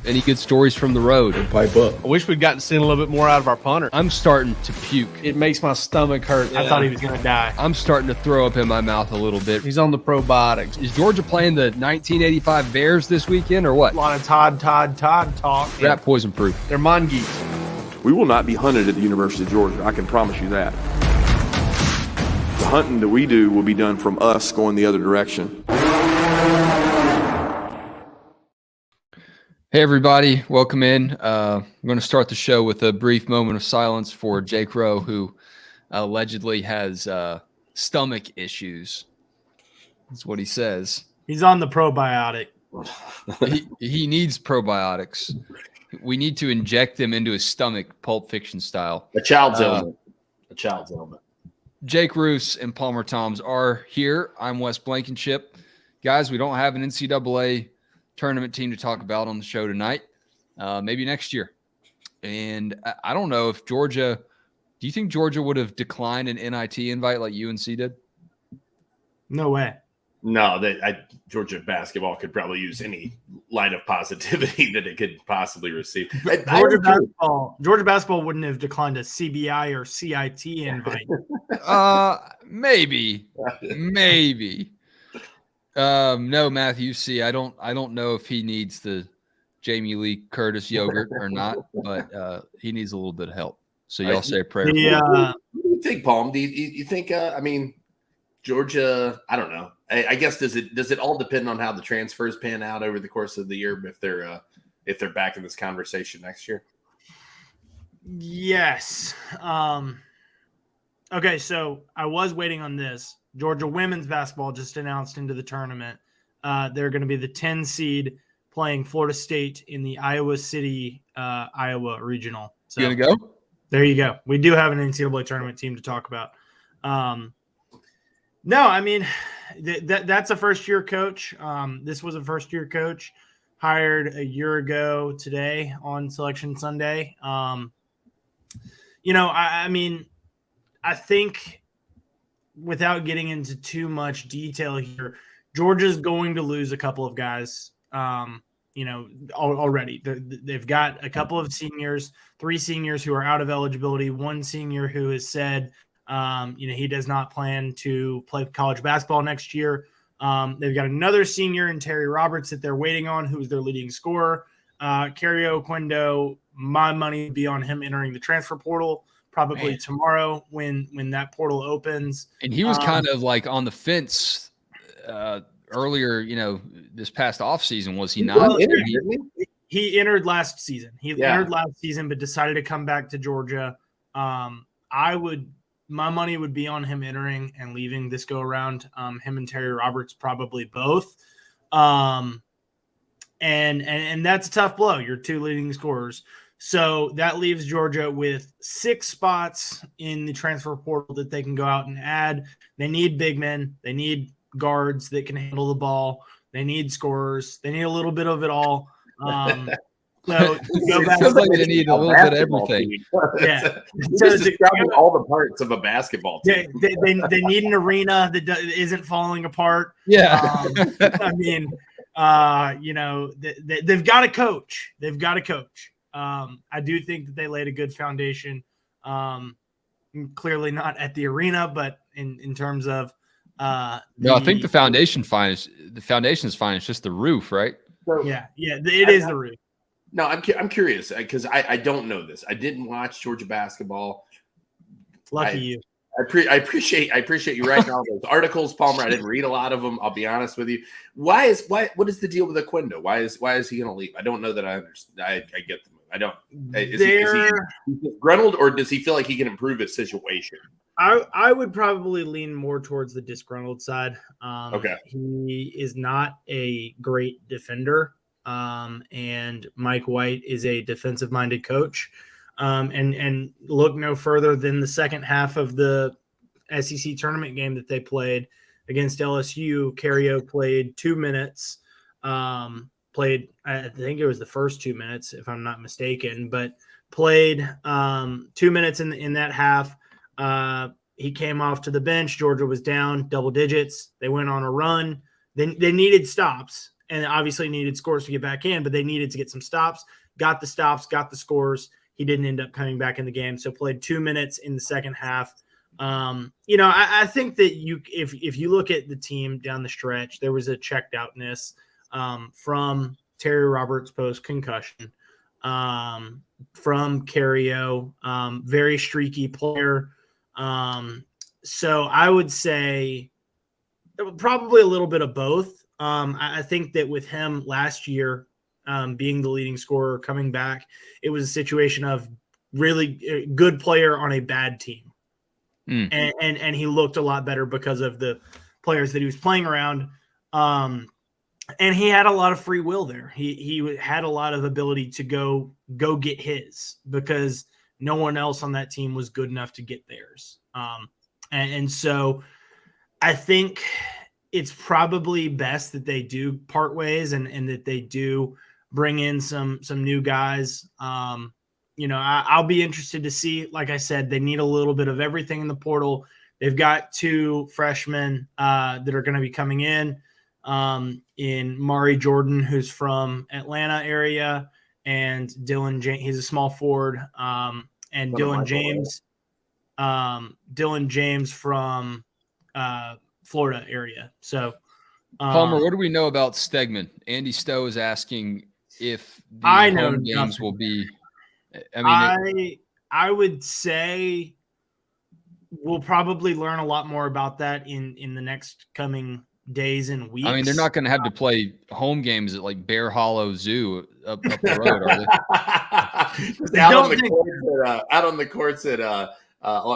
Any good stories from the road? Pipe up. I wish we'd gotten to see a little bit more out of our punter. I'm starting to puke. It makes my stomach hurt. I thought he was going to die. I'm starting to throw up in my mouth a little bit. He's on the probiotics. Is Georgia playing the 1985 Bears this weekend or what? A lot of Todd talk. Rat poison proof. They're mongoose. We will not be hunted at the University of Georgia. I can promise you that. The hunting that we do will be done from us going the other direction. Hey, everybody. Welcome in. I'm going to start the show with a brief moment of silence for Jake Rowe, who allegedly has stomach issues. That's what he says. He's on the probiotic. He needs probiotics. We need to inject them into his stomach, Pulp Fiction style. A child's ailment. A child's ailment. Jake Roos and Palmer Toms are here. I'm Wes Blankenship. Guys, we don't have an NCAA tournament team to talk about on the show tonight. Maybe next year. And I don't know if Georgia – do you think Georgia would have declined an NIT invite like UNC did? No way. No, Georgia basketball could probably use any line of positivity that it could possibly receive. Georgia basketball wouldn't have declined a CBI or CIT invite. Maybe. No, Matthew C. I don't know if he needs the Jamie Lee Curtis yogurt or not, but he needs a little bit of help. So y'all say a prayer. What do you think, Palm? Do you think? Georgia. I don't know. I guess does it all depend on how the transfers pan out over the course of the year if they're back in this conversation next year? Yes. Okay, so I was waiting on this. Georgia women's basketball just announced into the tournament. They're going to be the 10 seed playing Florida State in the Iowa City, Iowa regional. So You gonna go? There you go. We do have an NCAA tournament team to talk about. No, I mean that's a first-year coach. This was a first-year coach hired a year ago today on Selection Sunday. I think without getting into too much detail here, Georgia's going to lose a couple of guys. Already they've got a couple of seniors, 3 seniors who are out of eligibility, 1 senior who has said, he does not plan to play college basketball next year. They've got another senior in Terry Roberts that they're waiting on, who's their leading scorer. Cario Quindo, my money would be on him entering the transfer portal probably tomorrow when that portal opens. And he was kind of like on the fence earlier, this past offseason, was he not? Well, he entered last season. Entered last season, but decided to come back to Georgia. My money would be on him entering and leaving this go around. Him and Terry Roberts probably both. And that's a tough blow. Your 2 leading scorers. So that leaves Georgia with 6 spots in the transfer portal that they can go out and add. They need big men. They need guards that can handle the ball. They need scorers. They need a little bit of it all. So go back. Sounds like they need a little bit of everything. Yeah, so describing all the parts of a basketball team. They need an arena that isn't falling apart. Yeah, they've got a coach. They've got a coach. I do think that they laid a good foundation. Clearly not at the arena, but in terms of I think the foundation fine. The foundation is fine. It's just the roof, right? It is the roof. No, I'm curious because I don't know this. I didn't watch Georgia basketball. Lucky you. I appreciate you writing all those articles, Palmer. I didn't read a lot of them. I'll be honest with you. What is the deal with Aquindo? Why is he going to leave? I don't know that I understand. I get the move. I don't. Is he disgruntled, or does he feel like he can improve his situation? I would probably lean more towards the disgruntled side. Okay. He is not a great defender. And Mike White is a defensive-minded coach. And look no further than the second half of the SEC tournament game that they played against LSU. Cario played 2 minutes. I think it was the first 2 minutes, if I'm not mistaken, but played 2 minutes in that half. He came off to the bench. Georgia was down double digits. They went on a run. They needed stops. and obviously needed scores to get back in, but they needed to get some stops, got the scores. He didn't end up coming back in the game. So played 2 minutes in the second half. I think that if you look at the team down the stretch, there was a checked outness from Terry Roberts post concussion, from Cario, very streaky player. So I would say probably a little bit of both. I think that with him last year being the leading scorer coming back, it was a situation of really good player on a bad team. And he looked a lot better because of the players that he was playing around. And he had a lot of free will there. He had a lot of ability to go get his because no one else on that team was good enough to get theirs. And so I think it's probably best that they do part ways and that they do bring in some new guys. I'll be interested to see. Like I said, they need a little bit of everything in the portal. They've got 2 freshmen that are going to be coming in Mari Jordan, who's from Atlanta area, and Dylan James. He's a small forward, and Dylan James from Florida area. So, Palmer, what do we know about Stegeman? Andy Stowe is asking if the home games will be. I would say we'll probably learn a lot more about that in the next coming days and weeks. I mean, they're not going to have to play home games at like Bear Hollow Zoo up the road, are they? Out on the courts at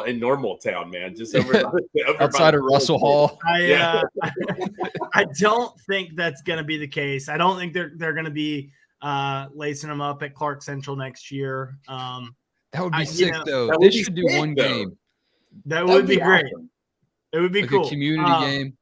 in Normal Town, man, just over outside of Russell Hall. I don't think that's going to be the case. I don't think they're going to be lacing them up at Clark Central next year. That would be sick, though. They should do one game. That would be great. Awesome. It would be like cool. A community game.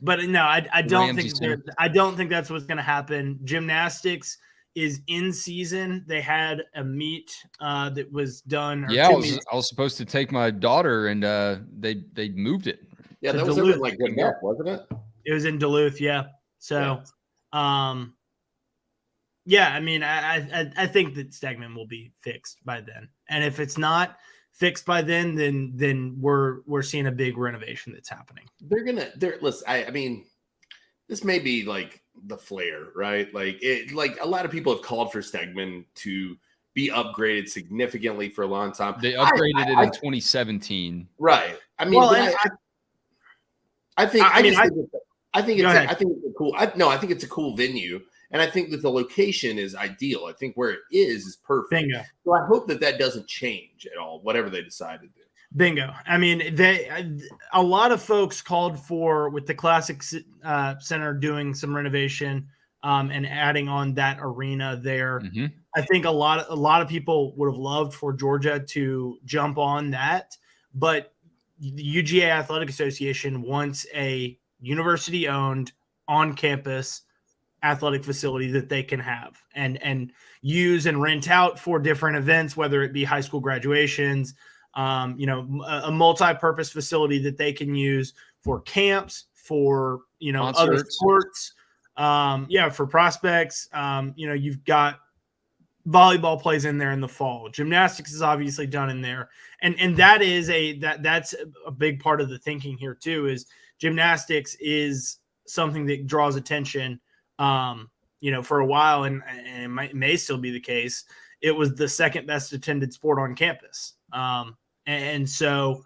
But no, I don't think that's what's going to happen. Gymnastics is in season. They had a meet that was done. Yeah, I was supposed to take my daughter, and they moved it. Yeah, that was over like good enough, wasn't it? It was in Duluth, yeah. So, I mean, I think that Stegeman will be fixed by then, and if it's not fixed by then we're seeing a big renovation that's happening. Listen, I mean, this may be like the flair, right? Like a lot of people have called for Stegeman to be upgraded significantly for a long time. They upgraded it in 2017, right? I mean, I think it's a cool venue. And I think that the location is ideal. I think where it is perfect. Bingo. So I hope that doesn't change at all, whatever they decide to do. Bingo. I mean, a lot of folks called for, with the Classic Center doing some renovation and adding on that arena there. Mm-hmm. I think a lot of people would have loved for Georgia to jump on that, but the UGA Athletic Association wants a university-owned, on-campus athletic facility that they can have and use and rent out for different events, whether it be high school graduations, a multi-purpose facility that they can use for camps, for, other sports, for prospects. You've got volleyball plays in there in the fall. Gymnastics is obviously done in there. And that's a big part of the thinking here too, is gymnastics is something that draws attention. For a while, and it may still be the case, it was the second best attended sport on campus. And so,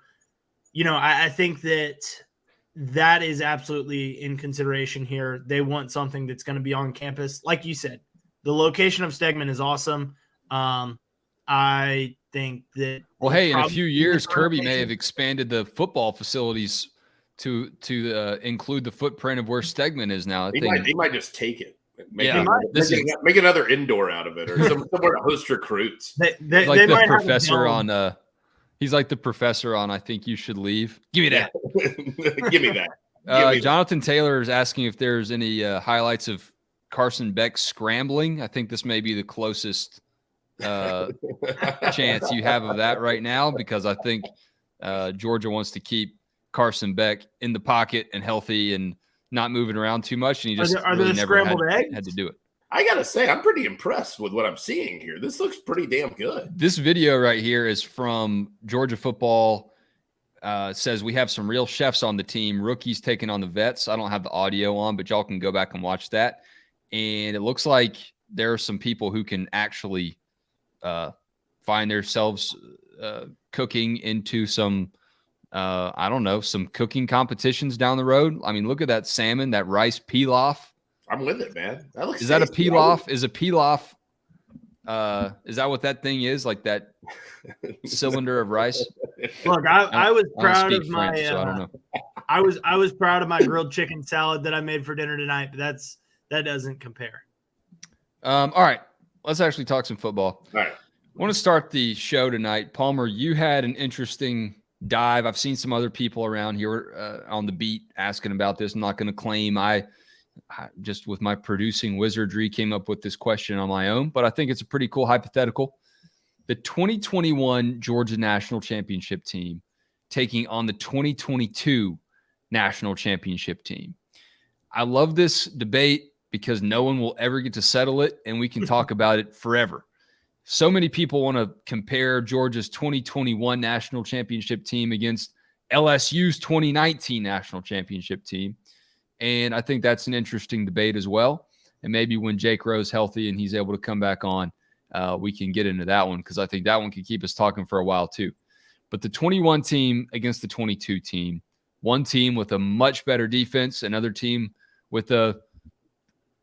I think that is absolutely in consideration here. They want something that's going to be on campus. Like you said, the location of Stegeman is awesome. I think that. Well, hey, in a few years, Kirby may have expanded the football facilities to include the footprint of where Stegeman is now. They might just take it. Make another indoor out of it, or somewhere to host recruits. He's like the professor on I Think You Should Leave. Give me that. Give me that. Jonathan Taylor is asking if there's any highlights of Carson Beck scrambling. I think this may be the closest chance you have of that right now, because I think Georgia wants to keep Carson Beck in the pocket and healthy and not moving around too much, and he just Are really there never scrambled eggs? had to do it. I gotta say, I'm pretty impressed with what I'm seeing here. This looks pretty damn good. This video right here is from Georgia football. Says we have some real chefs on the team. Rookies taking on the vets. I don't have the audio on, but y'all can go back and watch that. And it looks like there are some people who can actually find themselves cooking into some, I don't know, some cooking competitions down the road. I mean, look at that salmon, that rice pilaf. I'm with it, man. That looks. Is that a tasty. pilaf? Is a pilaf? Is that what that thing is? Like that cylinder of rice? Look, I was I don't proud speak of my. French, so I don't know. I was proud of my grilled chicken salad that I made for dinner tonight, but that doesn't compare. All right, let's actually talk some football. All right. I want to start the show tonight. Palmer, you had an interesting dive. I've seen some other people around here on the beat asking about this. I'm not going to claim I just with my producing wizardry came up with this question on my own, but I think it's a pretty cool hypothetical. The 2021 Georgia National Championship team taking on the 2022 National Championship team. I love this debate because no one will ever get to settle it, and we can talk about it forever. So many people want to compare Georgia's 2021 National Championship team against LSU's 2019 National Championship team. And I think that's an interesting debate as well. And maybe when Jake Rowe's healthy and he's able to come back on, we can get into that one because I think that one could keep us talking for a while too. But the 21 team against the 22 team, one team with a much better defense, another team with a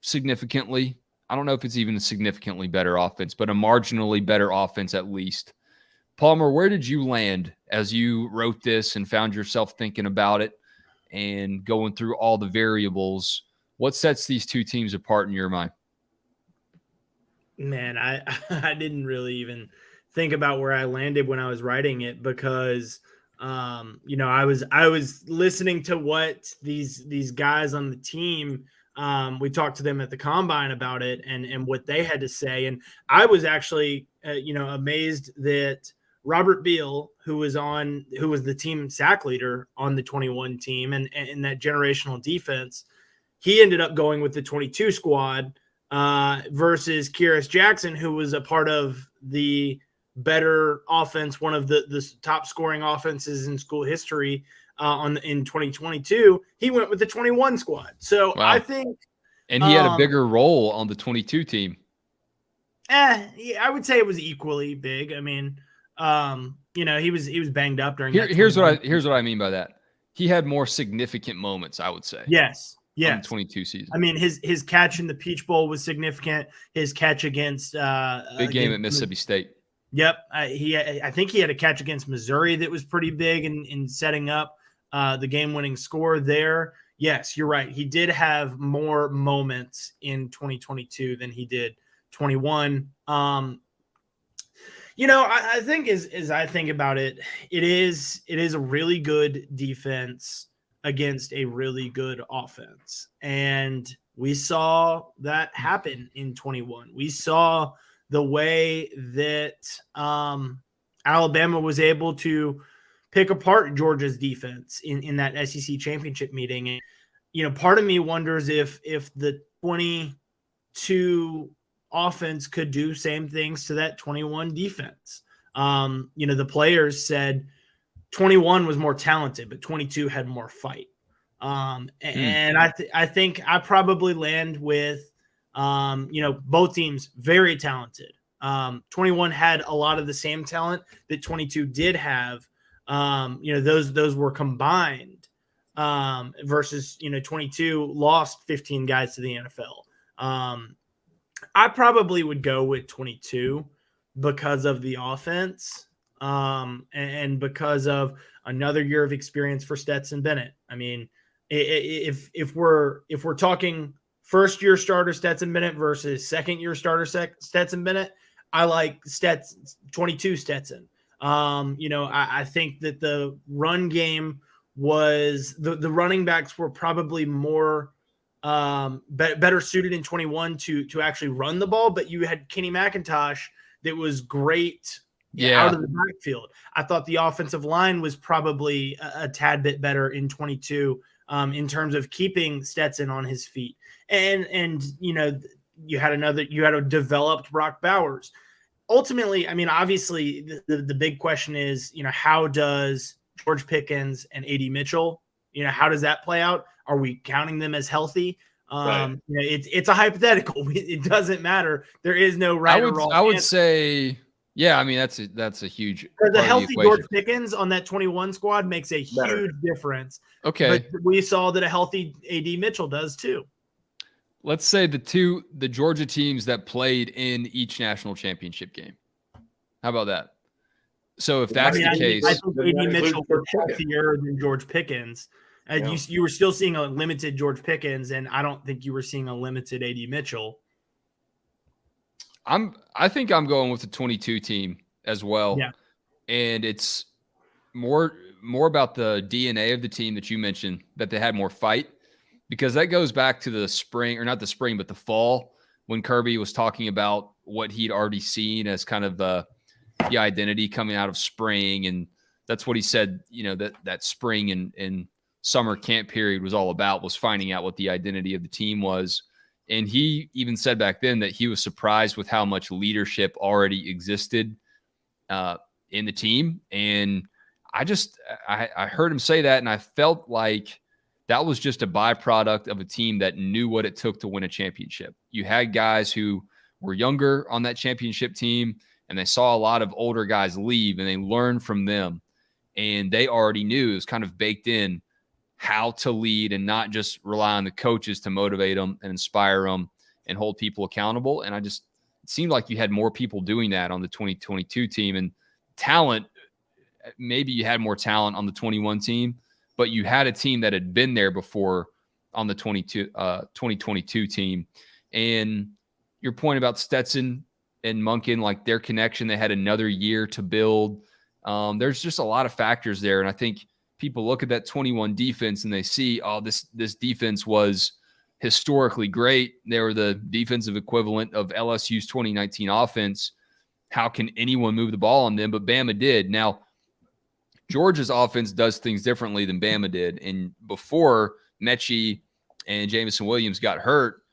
significantly, I don't know if it's even a significantly better offense, but a marginally better offense at least. Palmer, where did you land as you wrote this and found yourself thinking about it and going through all the variables? What sets these two teams apart in your mind? Man, I didn't really even think about where I landed when I was writing it because I was listening to what these guys on the team, we talked to them at the combine about it and what they had to say. And I was actually, amazed that Robert Beal, who was the team sack leader on the 21 team and that generational defense, he ended up going with the 22 squad versus Kyrus Jackson, who was a part of the better offense, one of the top scoring offenses in school history in 2022. He went with the 21 squad. So wow. I think, and he had a bigger role on the 22 team. I would say it was equally big. I mean, he was banged up during. Here's what I mean by that. He had more significant moments, I would say. Yes. On the 22 season. I mean, his catch in the Peach Bowl was significant. His catch against big game at Mississippi State. Yep, I think he had a catch against Missouri that was pretty big in setting up the game-winning score there. Yes, you're right. He did have more moments in 2022 than he did 21. I think as I think about it, it is a really good defense against a really good offense. And we saw that happen in 21. We saw the way that Alabama was able to pick apart Georgia's defense in that SEC championship meeting. And, part of me wonders if the 22 offense could do same things to that 21 defense. The players said 21 was more talented, but 22 had more fight. And I think I probably land with, both teams very talented. 21 had a lot of the same talent that 22 did have. Those were combined versus, 22 lost 15 guys to the NFL. I probably would go with 22 because of the offense. And because of another year of experience for Stetson Bennett. I mean, if we're talking first year starter Stetson Bennett versus second year starter Stetson Bennett, I like 22 Stetson. I think that the run game was the running backs were probably more better suited in 21 to actually run the ball, but you had Kenny McIntosh that was great. Out of the backfield. I thought the offensive line was probably a tad bit better in 22 in terms of keeping Stetson on his feet. And you had a developed Brock Bowers. Ultimately, I mean, obviously, the big question is, how does George Pickens and AD Mitchell, how does that play out? Are we counting them as healthy? Right. It's a hypothetical. It doesn't matter. There is no right or wrong. I would say, yeah. I mean, that's a huge. Because a healthy George Pickens on that 21 squad makes a huge difference. Okay, but we saw that a healthy AD Mitchell does too. Let's say the Georgia teams that played in each national championship game. How about that? So if that's the case, I think AD Mitchell was healthier than George Pickens. You were still seeing a limited George Pickens, and I don't think you were seeing a limited AD Mitchell. I think I'm going with the 22 team as well. Yeah. And it's more about the DNA of the team that you mentioned, that they had more fight, because that goes back to the spring, or not the spring, but the fall, when Kirby was talking about what he'd already seen as kind of the identity coming out of spring. And that's what he said, that spring and summer camp period was all about, was finding out what the identity of the team was. And he even said back then that he was surprised with how much leadership already existed in the team. And I heard him say that, and I felt like that was just a byproduct of a team that knew what it took to win a championship. You had guys who were younger on that championship team, and they saw a lot of older guys leave, and they learned from them. And they already knew, it was kind of baked in, how to lead and not just rely on the coaches to motivate them and inspire them and hold people accountable. And it seemed like you had more people doing that on the 2022 team. And talent, maybe you had more talent on the 21 team, but you had a team that had been there before on the 2022 team. And your point about Stetson and Monken, like their connection, they had another year to build. There's just a lot of factors there. And I think people look at that 21 defense and they see, this defense was historically great. They were the defensive equivalent of LSU's 2019 offense. How can anyone move the ball on them? But Bama did. Now, Georgia's offense does things differently than Bama did. And before Mechie and Jamison Williams got hurt,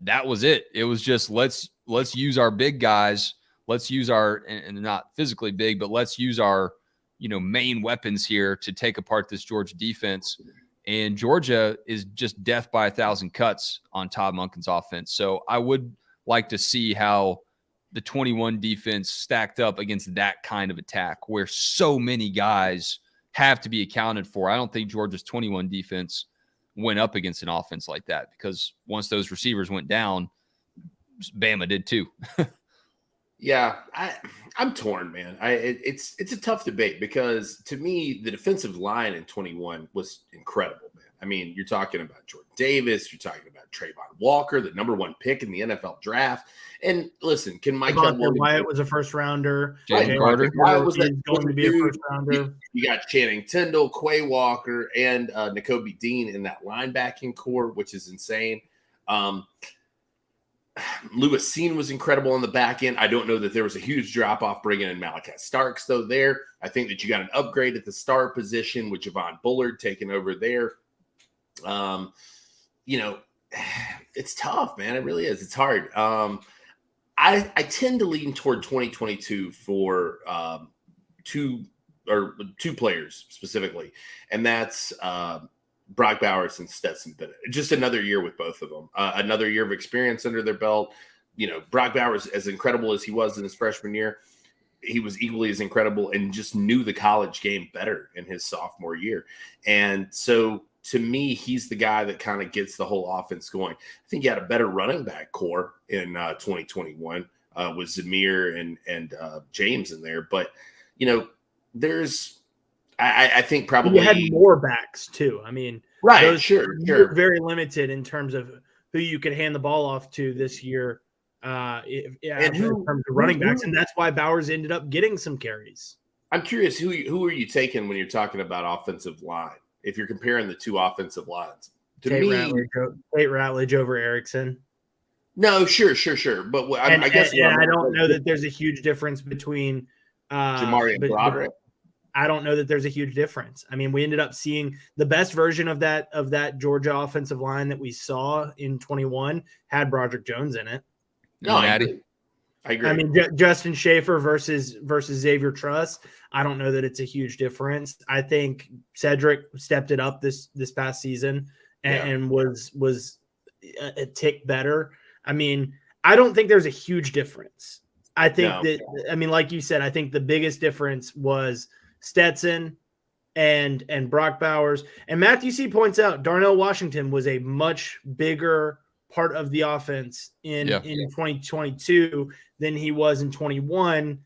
that was it. It was just, let's use our big guys. Let's use and not physically big, but let's use our main weapons here to take apart this Georgia defense. And Georgia is just death by 1,000 cuts on Todd Monken's offense. So I would like to see how the 21 defense stacked up against that kind of attack, where so many guys have to be accounted for. I don't think Georgia's 21 defense went up against an offense like that, because once those receivers went down, Bama did too. Yeah, I'm torn, man. It's a tough debate, because to me, the defensive line in 21 was incredible, man. I mean, you're talking about Jordan Davis, you're talking about Trayvon Walker, the #1 pick in the NFL draft. And listen, can Mike Wyatt was a first rounder? Jalen Carter was going to be a first rounder. You got Channing Tindall, Quay Walker, and Nakobe Dean in that linebacking core, which is insane. Lewis Seen was incredible on the back end. I don't know that there was a huge drop-off bringing in Malachi Starks, though, there. I think that you got an upgrade at the star position with Javon Bullard taking over there. It's tough, man. It really is. It's hard. I tend to lean toward 2022 for two players specifically, and that's Brock Bowers and Stetson Bennett. Just another year with both of them. Another year of experience under their belt. Brock Bowers, as incredible as he was in his freshman year, he was equally as incredible and just knew the college game better in his sophomore year. And so, to me, he's the guy that kind of gets the whole offense going. I think he had a better running back core in 2021 with Zamir and James in there. But, there's – I think probably you had more backs too. I mean, right? Sure. Very limited in terms of who you could hand the ball off to this year. In terms of running backs, and that's why Bowers ended up getting some carries. I'm curious, who are you taking when you're talking about offensive line? If you're comparing the two offensive lines, Tate Ratledge over Erickson. No, sure. But I guess I don't know that there's a huge difference between Jamari and Broderick. I don't know that there's a huge difference. I mean, we ended up seeing the best version of that Georgia offensive line that we saw in 21 had Broderick Jones in it. No, I agree. I mean, Justin Schaefer versus Xavier Truss. I don't know that it's a huge difference. I think Cedric stepped it up this past season and was a tick better. I mean, I don't think there's a huge difference. I think like you said, I think the biggest difference was Stetson and Brock Bowers. And Matthew C. points out Darnell Washington was a much bigger part of the offense in 2022 than he was in 21.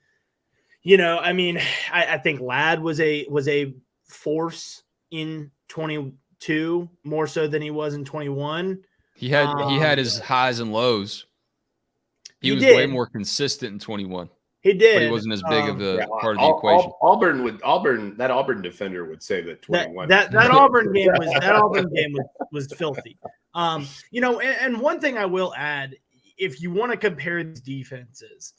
I mean, I think Ladd was a force in 22 more so than he was in 21. He had his highs and lows. He was did. way more consistent in 21. He did, but he wasn't as big of a part of the equation. That Auburn defender would say that 21. That Auburn game was filthy. And one thing I will add, if you want to compare these defenses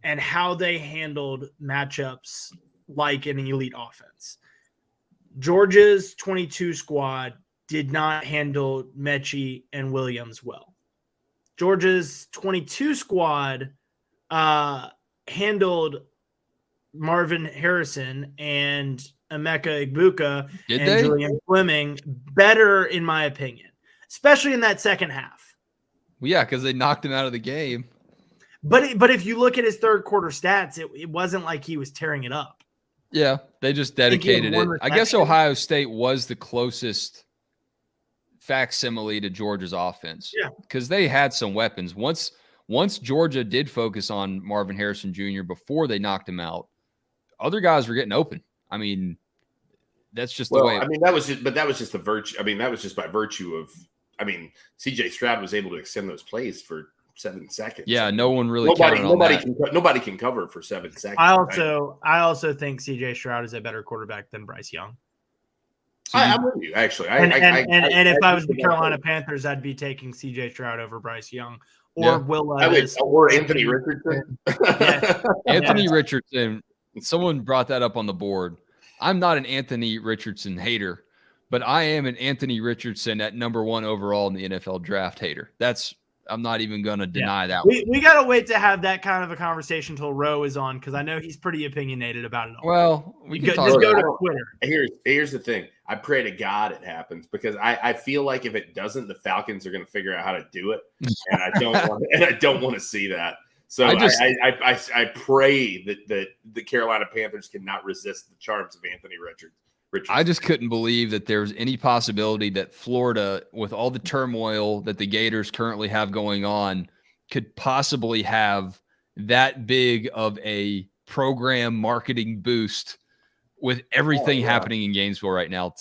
and how they handled matchups like an elite offense, Georgia's 22 squad did not handle Mechie and Williams well. Georgia's 22 squad handled Marvin Harrison and Emeka Egbuka Julian Fleming better, in my opinion, especially in that second half. Well, yeah, because they knocked him out of the game. But if you look at his third quarter stats, it wasn't like he was tearing it up. Yeah, they just dedicated it. I guess Ohio State was the closest facsimile to Georgia's offense. Yeah, because they had some weapons. Once Georgia did focus on Marvin Harrison Jr. before they knocked him out, other guys were getting open. I mean, that's just the way. I mean, that was just the virtue. I mean, that was just by virtue of. I mean, C.J. Stroud was able to extend those plays for 7 seconds. Yeah, no one really. Nobody can cover for 7 seconds. I also think C.J. Stroud is a better quarterback than Bryce Young. I'm with you, actually. If I was the Carolina Panthers, I'd be taking C.J. Stroud over Bryce Young or Will Levis or Anthony Richardson. Anthony Richardson. Someone brought that up on the board. I'm not an Anthony Richardson hater, but I am an Anthony Richardson at number 1 overall in the NFL draft hater. I'm not even going to deny that. We got to wait to have that kind of a conversation until Roe is on, because I know he's pretty opinionated about it all. Well, we can just go to Twitter. Here's the thing. I pray to God it happens, because I feel like if it doesn't, the Falcons are going to figure out how to do it, and I don't want to see that. So I pray that the Carolina Panthers cannot resist the charms of Anthony Richardson. I just couldn't believe that there's any possibility that Florida, with all the turmoil that the Gators currently have going on, could possibly have that big of a program marketing boost with everything happening in Gainesville right now,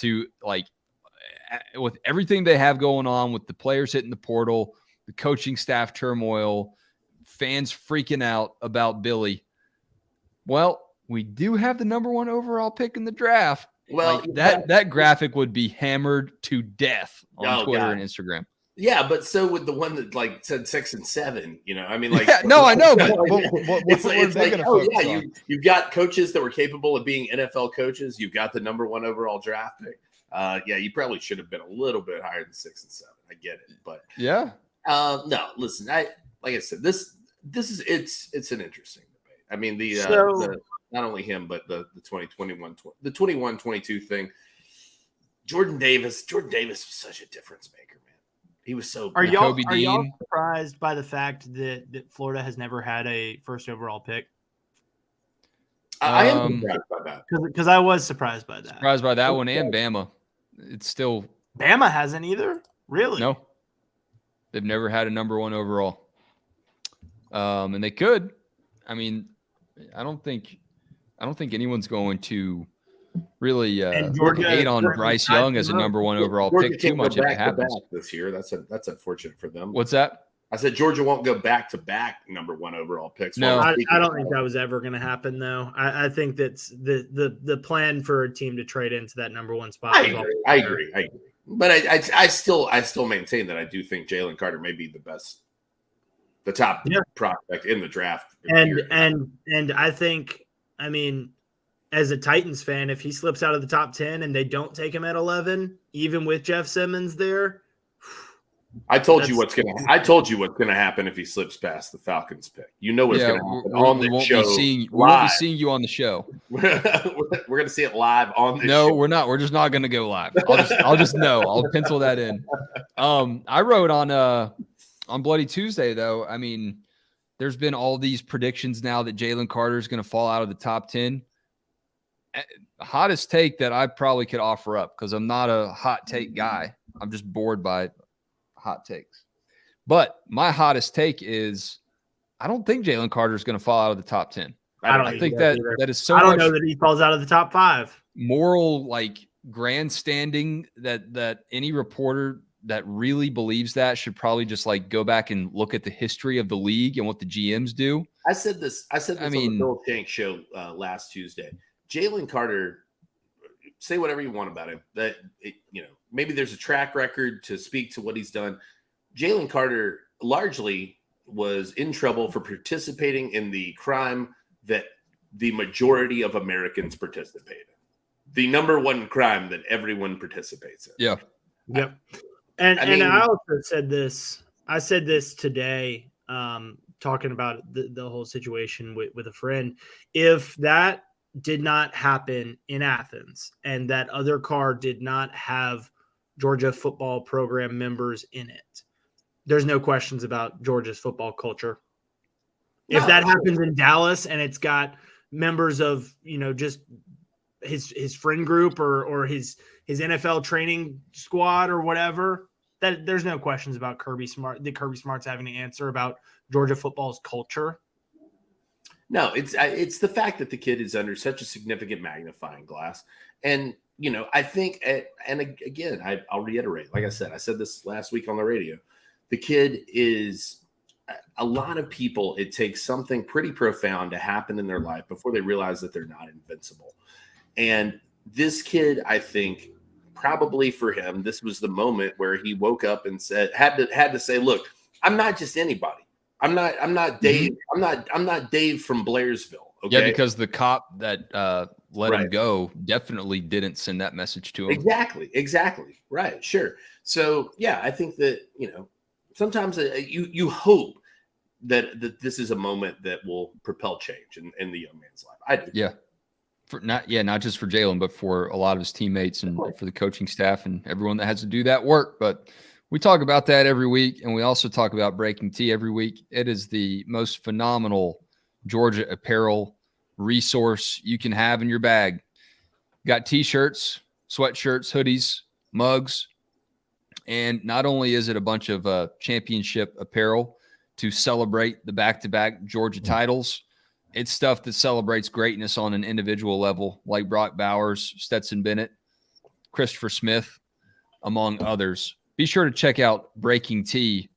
with everything they have going on, with the players hitting the portal, the coaching staff turmoil, fans freaking out about Billy. Well, we do have the number 1 overall pick in the draft. Well, that graphic would be hammered to death on Twitter and Instagram. Yeah, but so would the one that said 6 and 7. I mean, I know, but it's like, you've got coaches that were capable of being NFL coaches. You've got the number 1 overall draft pick. You probably should have been a little bit higher than 6 and 7. I get it, but no. Listen, like I said, this is it's an interesting debate. I mean, the not only him, but the 21-22 thing. Jordan Davis was such a difference maker, man. He was so. Are y'all surprised by the fact that Florida has never had a first overall pick? I am surprised by that, because I was surprised by that. Surprised by that one, and Bama. It's still Bama hasn't either. Really? No, they've never had a number 1 overall, and they could. I mean, I don't think anyone's going to really hate on Bryce Young as a number 1 overall pick too much if it happens this year. That's unfortunate for them. What's that? I said Georgia won't go back to back number 1 overall picks. No, I don't think that was ever going to happen, though. I think that's the plan for a team to trade into that number 1 spot. I agree. But I still maintain that I do think Jalen Carter may be the top prospect in the draft. And I think, I mean, as a Titans fan, if he slips out of the top 10 and they don't take him at 11, even with Jeff Simmons there. I told you what's gonna happen if he slips past the Falcons pick. You know what's gonna happen on the show. We won't be seeing you on the show. We're gonna see it live on the show. No, we're not. We're just not gonna go live. I'll just know. I'll pencil that in. I wrote on Bloody Tuesday though. I mean, there's been all these predictions now that Jalen Carter is gonna fall out of the top 10. Hottest take that I probably could offer up, because I'm not a hot take guy. I'm just bored by hot takes. But my hottest take is I don't think Jalen Carter is going to fall out of the top 10. I think that is so. I don't know that he falls out of the top 5. Moral, like, grandstanding that any reporter that really believes that should probably just like go back and look at the history of the league and what the GMs do. I said this on the Bill Shank show last Tuesday. Jalen Carter, say whatever you want about him. Maybe there's a track record to speak to what he's done. Jalen Carter largely was in trouble for participating in the crime that the majority of Americans participate in. The number one crime that everyone participates in. Yeah. Yep. And I also said this. I said this today, talking about the whole situation with a friend. If that did not happen in Athens and that other car did not have Georgia football program members in it, there's no questions about Georgia's football culture. If that happens in Dallas and it's got members of, just his friend group or his NFL training squad or whatever, that there's no questions about Kirby Smart. The Kirby Smart's having to answer about Georgia football's culture. No, it's the fact that the kid is under such a significant magnifying glass. And, I think, and again, I'll reiterate, like I said this last week on the radio, the kid is, a lot of people, it takes something pretty profound to happen in their life before they realize that they're not invincible. And this kid, I think, probably for him, this was the moment where he woke up and had to say, look, I'm not just anybody. I'm not Dave. Mm-hmm. I'm not Dave from Blairsville. Okay? Yeah, because the cop that let him go definitely didn't send that message to him. Exactly. Right. Sure. So yeah, I think that sometimes you hope that this is a moment that will propel change in the young man's life. I do. Yeah. Not just for Jalen, but for a lot of his teammates and for the coaching staff and everyone that has to do that work. But we talk about that every week, and we also talk about Breaking Tea every week. It is the most phenomenal Georgia apparel resource you can have in your bag. Got T-shirts, sweatshirts, hoodies, mugs, and not only is it a bunch of championship apparel to celebrate the back-to-back Georgia titles, it's stuff that celebrates greatness on an individual level, like Brock Bowers, Stetson Bennett, Christopher Smith, among others. Be sure to check out Breaking Tea.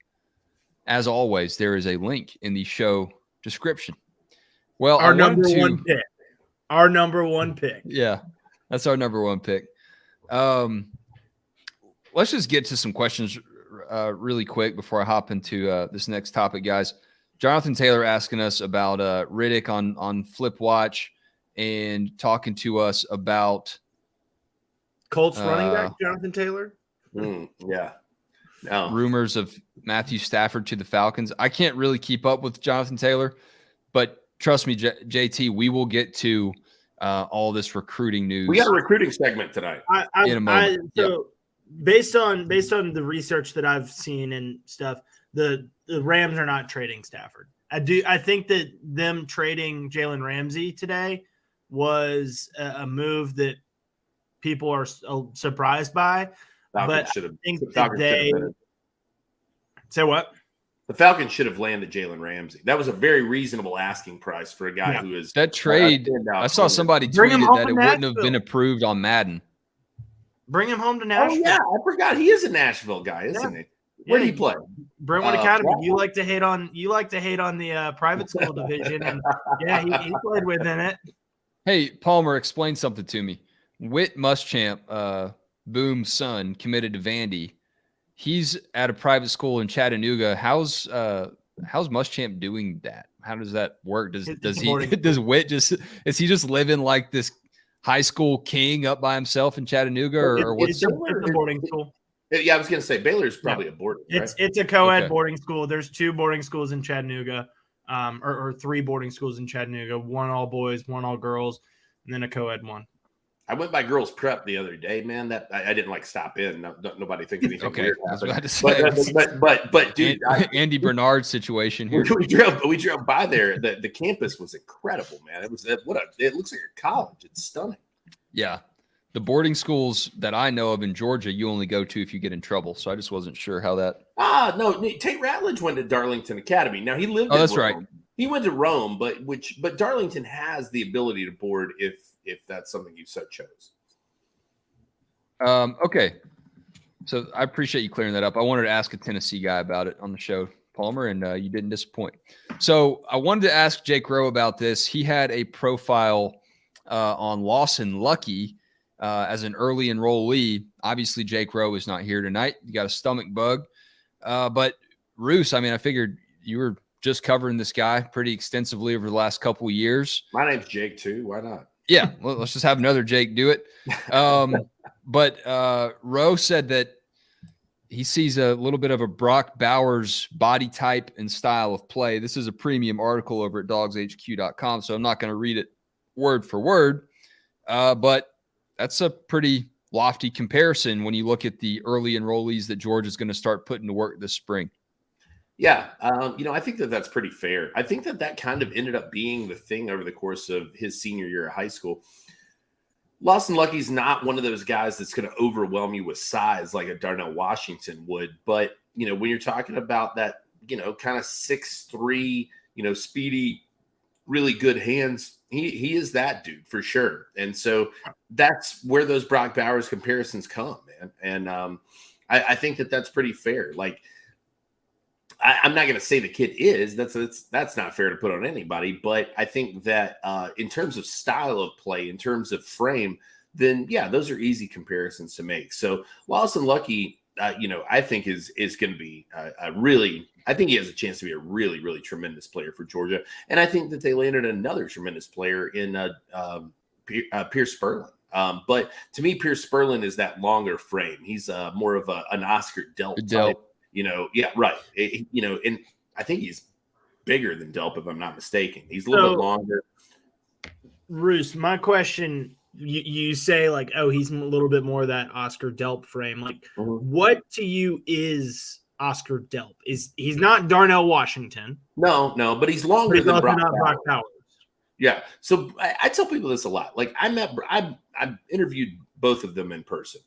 As always, there is a link in the show description. Well, our number one pick. Our number one pick. Yeah, that's our number one pick. Let's just get to some questions really quick before I hop into this next topic, guys. Jonathan Taylor asking us about Riddick on Flip Watch and talking to us about Colts running back Jonathan Taylor. Yeah. No. Rumors of Matthew Stafford to the Falcons. I can't really keep up with Jonathan Taylor, but trust me, JT, we will get to all this recruiting news. We got a recruiting segment tonight. In a moment. Based on the research that I've seen and stuff, the Rams are not trading Stafford. I think that them trading Jalen Ramsey today was a move that people are surprised by. Falcons but I think that they say what? The Falcons should have landed Jalen Ramsey. That was a very reasonable asking price for a guy who is that trade. I saw somebody tweeted that it wouldn't have been approved on Madden. Bring him home to Nashville. Oh yeah, I forgot he is a Nashville guy, isn't he? Where did he play? Brentwood Academy. You like to hate on the private school division, and he played within it. Hey, Palmer, explain something to me. Whit Muschamp, Boom's son, committed to Vandy. He's at a private school in Chattanooga. How's Muschamp doing that? How does that work? Does Whit is he just living like this high school king up by himself in Chattanooga, or what's? It's a boarding school. Yeah, I was going to say Baylor's probably a boarding. Right? It's a co-ed Okay. boarding school. There's 2 boarding schools in Chattanooga, or 3 boarding schools in Chattanooga. 1 all boys, 1 all girls, and then a co-ed one. I went by girls prep the other day, man. That I didn't like stop in. Nobody think anything Okay, weird I was happened. about to say, But dude, Andy Bernard situation here. we drove by there. The campus was incredible, man. It looks like a college. It's stunning. Yeah. The boarding schools that I know of in Georgia, you only go to if you get in trouble. So I just wasn't sure how that. No, Tate Ratledge went to Darlington Academy. Now he lived. Oh, that's Rome. right. He went to Rome, but Darlington has the ability to board if that's something you so chose. Okay. So I appreciate you clearing that up. I wanted to ask a Tennessee guy about it on the show, Palmer, and you didn't disappoint. So I wanted to ask Jake Rowe about this. He had a profile on Lawson Lucky as an early enrollee. Obviously, Jake Rowe is not here tonight. You got a stomach bug. But Roos, I mean, I figured you were just covering this guy pretty extensively over the last couple of years. My name's Jake too. Why not? Yeah, well, let's just have another Jake do it. But Rowe said that he sees a little bit of a Brock Bowers body type and style of play. This is a premium article over at DawgsHQ.com, so I'm not going to read it word for word. But that's a pretty lofty comparison when you look at the early enrollees that Georgia's going to start putting to work this spring. Yeah, I think that's pretty fair. I think that kind of ended up being the thing over the course of his senior year of high school. Lawson Lucky's not one of those guys that's going to overwhelm you with size like a Darnell Washington would. But, when you're talking about that, kind of 6'3", speedy, really good hands, he is that dude for sure. And so that's where those Brock Bowers comparisons come, man. And I think that's pretty fair. Like, I'm not going to say the kid is. That's not fair to put on anybody. But I think that in terms of style of play, in terms of frame, then yeah, those are easy comparisons to make. So Lawson Lucky, I think is going to be a really. I think he has a chance to be a really, really tremendous player for Georgia, and I think that they landed another tremendous player in Pierce Spurlin. But to me, Pierce Spurlin is that longer frame. He's more of an Oscar Delp type. Yeah, right. And I think he's bigger than Delp, if I'm not mistaken. He's a little bit longer. Roos, my question, you say like, oh, he's a little bit more that Oscar Delp frame. Like, what to you is Oscar Delp? He's not Darnell Washington. No, but he's longer than Brock Bowers. Yeah. So I tell people this a lot. Like I interviewed both of them in person.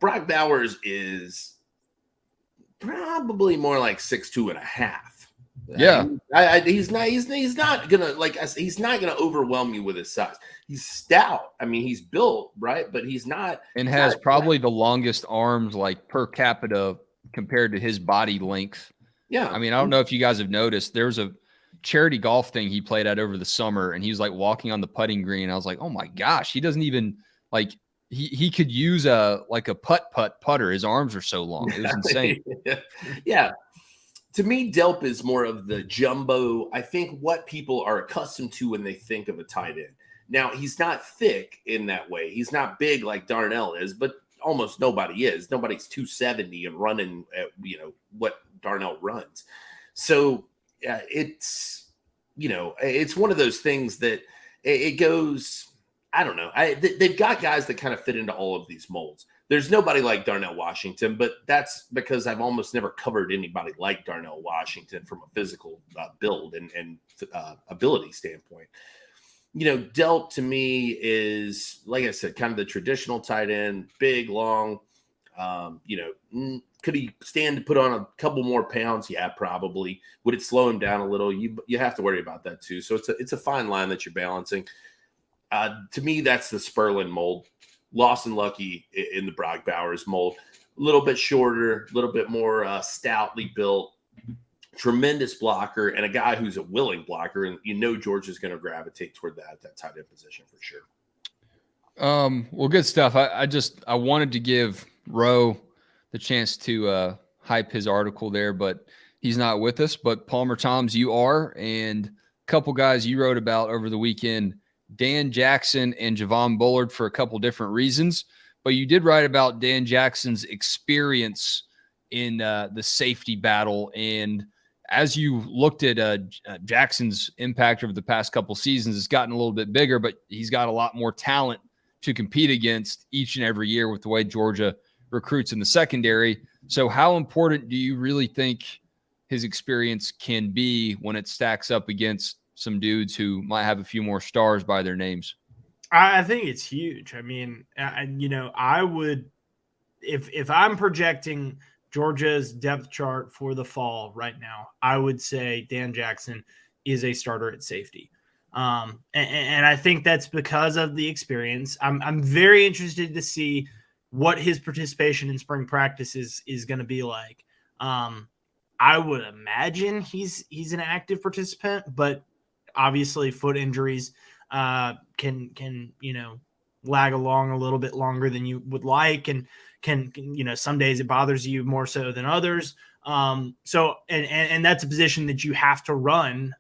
Brock Bowers is probably more like 6'2.5". Yeah, he's not gonna overwhelm you with his size. He's stout. I mean, he's built right, but he's not. And has probably the longest arms like per capita compared to his body length. Yeah, I mean, I don't know if you guys have noticed. There's a charity golf thing he played at over the summer, and he was like walking on the putting green. I was like, oh my gosh, he doesn't even like. He could use a putter. His arms are so long. It was insane. Yeah. To me, Delp is more of the jumbo. I think what people are accustomed to when they think of a tight end. Now, he's not thick in that way. He's not big like Darnell is, but almost nobody is. Nobody's 270 and running at, what Darnell runs. So it's one of those things that it goes – I don't know. They've got guys that kind of fit into all of these molds. There's nobody like Darnell Washington, but that's because I've almost never covered anybody like Darnell Washington from a physical build and ability standpoint. Delp to me is, like I said, kind of the traditional tight end, big, long. Could he stand to put on a couple more pounds? Yeah, probably. Would it slow him down a little? You have to worry about that too. So it's a fine line that you're balancing. To me, that's the Spurlin mold. Lawson Lucky in the Brock Bowers mold. A little bit shorter, a little bit more stoutly built, tremendous blocker, and a guy who's a willing blocker. And Georgia's going to gravitate toward that tight end position for sure. Well, good stuff. I wanted to give Rowe the chance to hype his article there, but he's not with us. But Palmer Toms, you are, and a couple guys you wrote about over the weekend Dan Jackson and Javon Bullard for a couple different reasons, but you did write about Dan Jackson's experience in the safety battle. And as you looked at Jackson's impact over the past couple seasons, it's gotten a little bit bigger, but he's got a lot more talent to compete against each and every year with the way Georgia recruits in the secondary. So how important do you really think his experience can be when it stacks up against some dudes who might have a few more stars by their names? I think it's huge. I mean, I would, if I'm projecting Georgia's depth chart for the fall right now, I would say Dan Jackson is a starter at safety. And I think that's because of the experience. I'm very interested to see what his participation in spring practice is going to be like. I would imagine he's an active participant, but obviously foot injuries can lag along a little bit longer than you would like, and can some days it bothers you more so than others. So that's a position that you have to run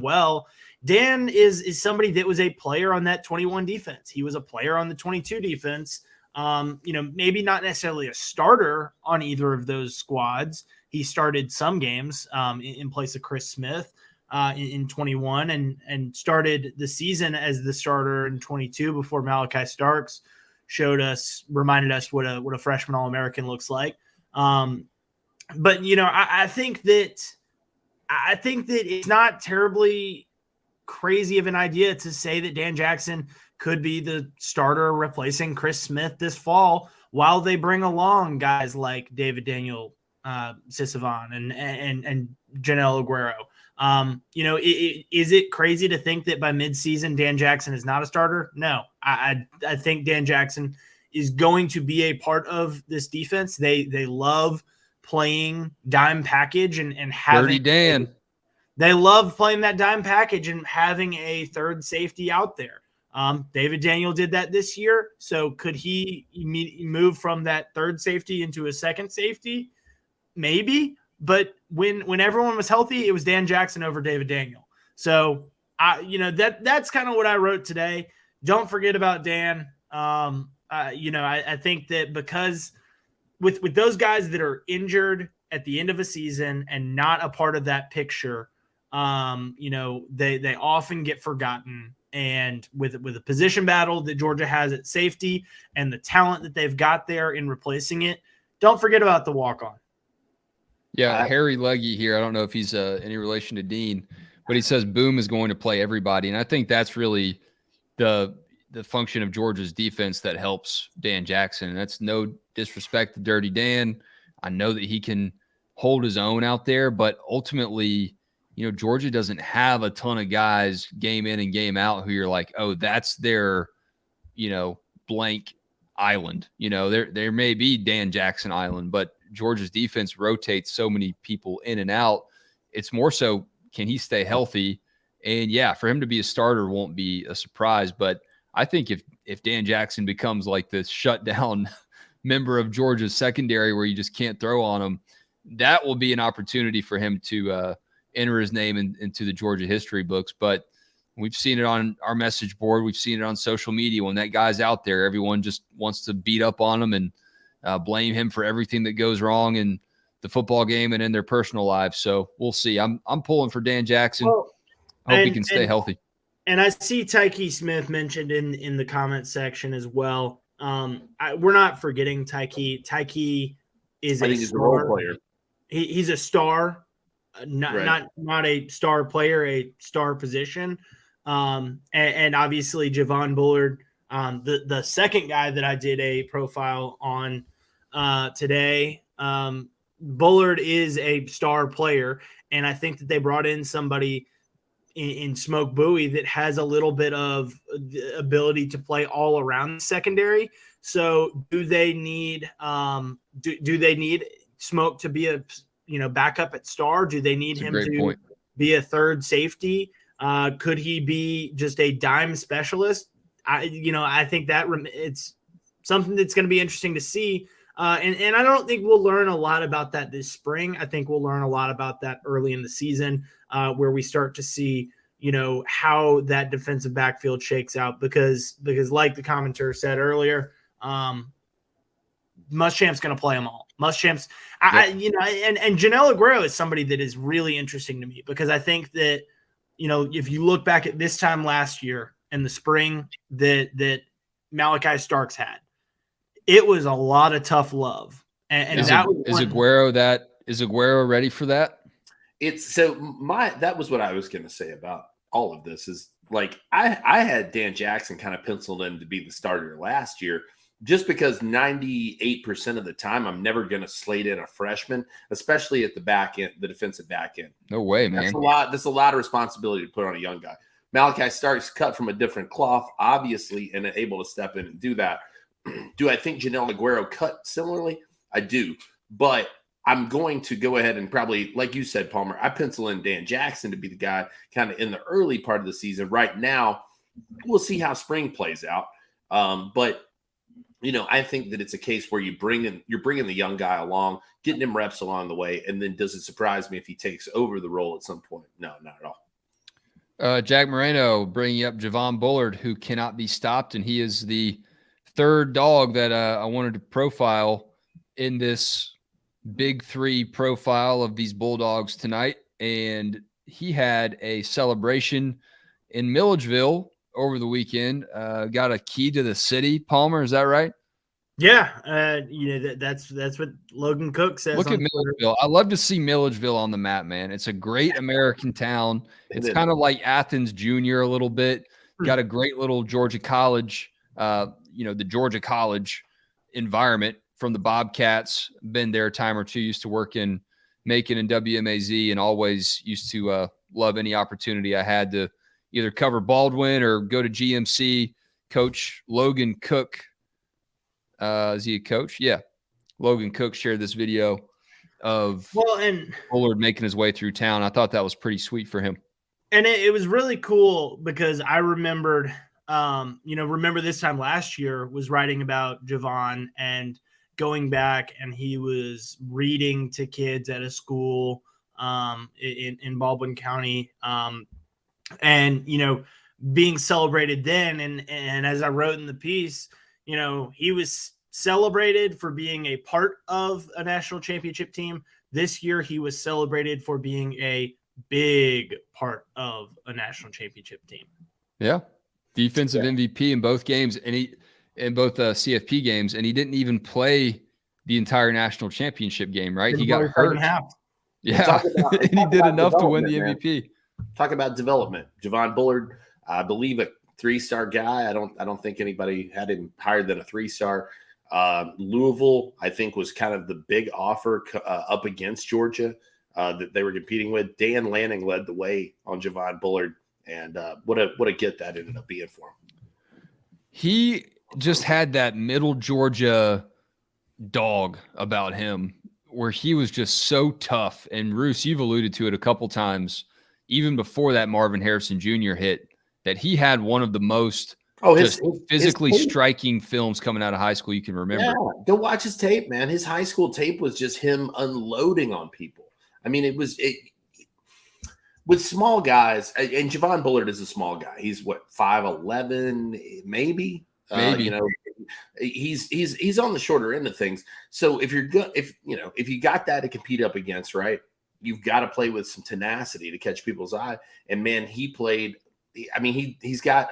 well. Dan is somebody that was a player on that 21 defense. He was a player on the 22 defense. Maybe not necessarily a starter on either of those squads. He started some games in place of Chris Smith in 21 and started the season as the starter in 22 before Malachi Starks reminded us what a freshman All-American looks like. But I think that it's not terribly crazy of an idea to say that Dan Jackson could be the starter replacing Chris Smith this fall while they bring along guys like David Daniel Sisavon and Janelle Aguero. Is it crazy to think that by midseason Dan Jackson is not a starter? No, I think Dan Jackson is going to be a part of this defense. They love playing dime package and having Dirty Dan. They love playing that dime package and having a third safety out there. David Daniel did that this year. So could he move from that third safety into a second safety? Maybe. But when everyone was healthy, it was Dan Jackson over David Daniel. So that's kind of what I wrote today. Don't forget about Dan. I think that because with those guys that are injured at the end of a season and not a part of that picture, they often get forgotten. And with a position battle that Georgia has at safety and the talent that they've got there in replacing it, don't forget about the walk-on. Yeah, Harry Leggy here. I don't know if he's any relation to Dean, but he says Boom is going to play everybody. And I think that's really the function of Georgia's defense that helps Dan Jackson. And that's no disrespect to Dirty Dan. I know that he can hold his own out there, but ultimately, Georgia doesn't have a ton of guys game in and game out who you're like, oh, that's their, blank island. There may be Dan Jackson Island, but Georgia's defense rotates so many people in and out. It's more so, can he stay healthy? And yeah, for him to be a starter won't be a surprise. But I think if Dan Jackson becomes like this shutdown member of Georgia's secondary where you just can't throw on him, that will be an opportunity for him to enter his name into the Georgia history books. But we've seen it on our message board. We've seen it on social media. When that guy's out there, everyone just wants to beat up on him and blame him for everything that goes wrong in the football game and in their personal lives. So we'll see. I'm pulling for Dan Jackson. Hope he can stay healthy. And I see Tyke Smith mentioned in the comment section as well. We're not forgetting Tyke. Tyke is he's a role player. He's a star. Not a star player, a star position. And obviously Javon Bullard, the second guy that I did a profile on today, Bullard is a star player. And I think that they brought in somebody in Smoke Bowie that has a little bit of the ability to play all around the secondary. So do they need Smoke to be a backup at star? Do they need him to be a third safety? Could he be just a dime specialist? I think that it's something that's going to be interesting to see. And I don't think we'll learn a lot about that this spring. I think we'll learn a lot about that early in the season, where we start to see how that defensive backfield shakes out because like the commentator said earlier, Muschamp's going to play them all. Muschamp's, and Janelle Aguero is somebody that is really interesting to me because I think that, if you look back at this time last year in the spring that Malachi Starks had, it was a lot of tough love. And is Aguero ready for that? That was what I was going to say about all of this is like, I had Dan Jackson kind of penciled in to be the starter last year, just because 98% of the time I'm never going to slate in a freshman, especially at the back end, the defensive back end. No way, man. That's a lot of responsibility to put on a young guy. Malachi Starks cut from a different cloth, obviously, and able to step in and do that. Do I think Janelle Aguero cut similarly? I do, but I'm going to go ahead and probably, like you said, Palmer, I pencil in Dan Jackson to be the guy kind of in the early part of the season. Right now, we'll see how spring plays out. But I think that it's a case where you're bringing the young guy along, getting him reps along the way, and then does it surprise me if he takes over the role at some point? No, not at all. Jack Moreno bringing up Javon Bullard, who cannot be stopped, and he is the third dog that I wanted to profile in this Big Three profile of these Bulldogs tonight. And he had a celebration in Milledgeville over the weekend. Got a key to the city. Palmer, is that right? Yeah, that's what Logan Cook says. Look at Milledgeville. I love to see Milledgeville on the map, man. It's a great American town. It's kind of like Athens Junior a little bit. Got a great little Georgia College, the Georgia College environment from the Bobcats. Been there a time or two. Used to work in Macon and WMAZ, and always used to love any opportunity I had to either cover Baldwin or go to GMC. Coach Logan Cook. Is he a coach? Yeah. Logan Cook shared this video of Bullard making his way through town. I thought that was pretty sweet for him. And it was really cool because I remembered, remember this time last year was writing about Javon and going back, and he was reading to kids at a school in Baldwin County, and being celebrated then. And as I wrote in the piece, he was celebrated for being a part of a national championship team. This year, he was celebrated for being a big part of a national championship team. Yeah. Defensive MVP in both games, and in both CFP games, and he didn't even play the entire national championship game, right? He got hurt. Yeah. And he did enough to win the MVP. Talk about development. Javon Bullard, I believe a 3-star guy. I don't think anybody had him higher than a 3-star. Louisville, I think, was kind of the big offer up against Georgia that they were competing with. Dan Lanning led the way on Javon Bullard, and what a get that ended up being for him. He just had that middle Georgia dog about him where he was just so tough. And Roos, you've alluded to it a couple times, even before that Marvin Harrison Jr. hit, that he had one of the most his physically striking films coming out of high school you can remember. Yeah, go watch his tape, man. His high school tape was just him unloading on people. I mean, it with small guys, and Javon Bullard is a small guy. He's 5'11", maybe. He's on the shorter end of things. So if you got that to compete up against, right, you've got to play with some tenacity to catch people's eye. And man, he played. I mean, he's got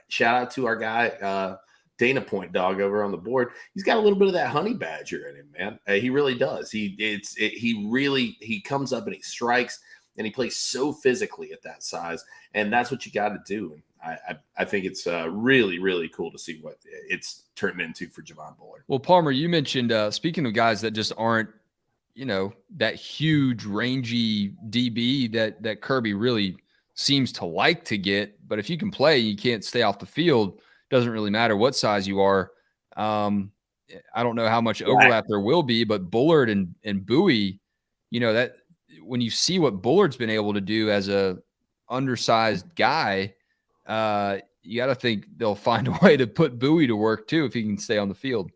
shout out to our guy Dana Point Dog over on the board. He's got a little bit of that honey badger in him, man. He really does. He comes up and he strikes, and he plays so physically at that size, and that's what you got to do. And I think it's really, really cool to see what it's turned into for Javon Bullard. Well, Palmer, you mentioned speaking of guys that just aren't, that huge, rangy DB that Kirby really seems to like to get, but if you can play, you can't stay off the field. Doesn't really matter what size you are. I don't know how much overlap there will be, but Bullard and Bowie, that when you see what Bullard's been able to do as a undersized guy, you got to think they'll find a way to put Bowie to work too if he can stay on the field.